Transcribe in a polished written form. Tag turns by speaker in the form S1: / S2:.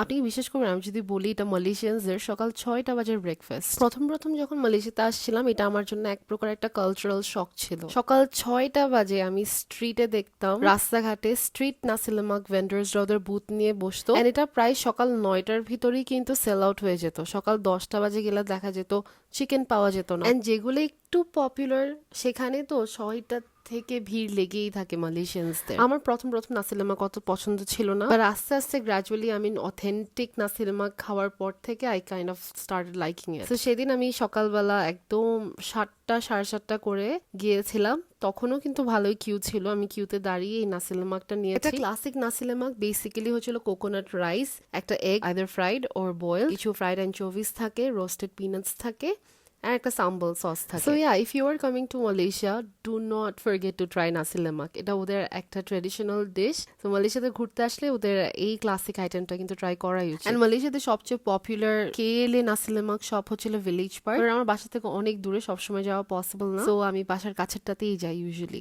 S1: আপনি কি বিশ্বাস করবেন আমি যদি বলি এটা মালয়েশিয়ানদের সকাল 6টা বাজে ব্রেকফাস্ট। প্রথম যখন মালয়েশিয়াতে আসছিলাম এটা আমার জন্য এক প্রকার একটা কালচারাল শক ছিল। সকাল 6টা বাজে আমি স্ট্রিটে দেখতাম রাস্তাঘাটে স্ট্রিট নাসি লেমাক ভেন্ডার্সরা ওদের বুথ নিয়ে বসতো, এন্ড এটা প্রায় সকাল 9টার ভিতরেই কিন্তু সেল আউট হয়ে যেত। সকাল 10টা বাজে গেলে দেখা যেত চিকেন পাওয়া যেত না, এন্ড যেগুলো একটু পপুলার সেখানে তো 6টা থেকে ভিড় লেগেই থাকে মালয়েশিয়ানসদের। আমার প্রথম নাসি লেমাক অত পছন্দ ছিল না, বাট আস্তে আস্তে গ্রাজুয়ালি আমি অথেন্টিক নাসি লেমাক খাওয়ার পর থেকে I kind of started liking ইট। তো সেদিন আমি সকালবেলা একদম 7টা 7:30 করে গিয়েছিলাম, তখনও কিন্তু ভালোই কিউ ছিল। আমি কিউতে দাঁড়িয়ে এই নাসি লেমাকটা নিয়েছি। এটা ক্লাসিক নাসি লেমাক, বেসিক্যালি হচ্ছিল কোকোনাট রাইস, একটা egg either fried or boil, কিছু ফ্রাইড অ্যানচোভিস থাকে, রোস্টেড পিনাটস থাকে, আর একটা সাম্বল সস থাকে। So yeah, if you are coming to Malaysia, do not forget to try nasi lemak. এটা ওদের একটা ট্রেডিশনাল ডিশ। তো মালয়েশিয়াতে ঘুরতে আসলে ওদের এই ক্লাসিক আইটেমটা কিন্তু ট্রাই করাই উচিত। এন্ড মালয়েশিয়াতে সবচেয়ে পপুলার কেএলএ নাসি লেমাক শপ হচ্ছিল ভিলেজ পার্ক। আমার বাসা থেকে অনেক দূরে, সবসময় যাওয়া পসিবল না, তো আমি বাসার কাছেরটাতেই যাই ইউজুয়ালি।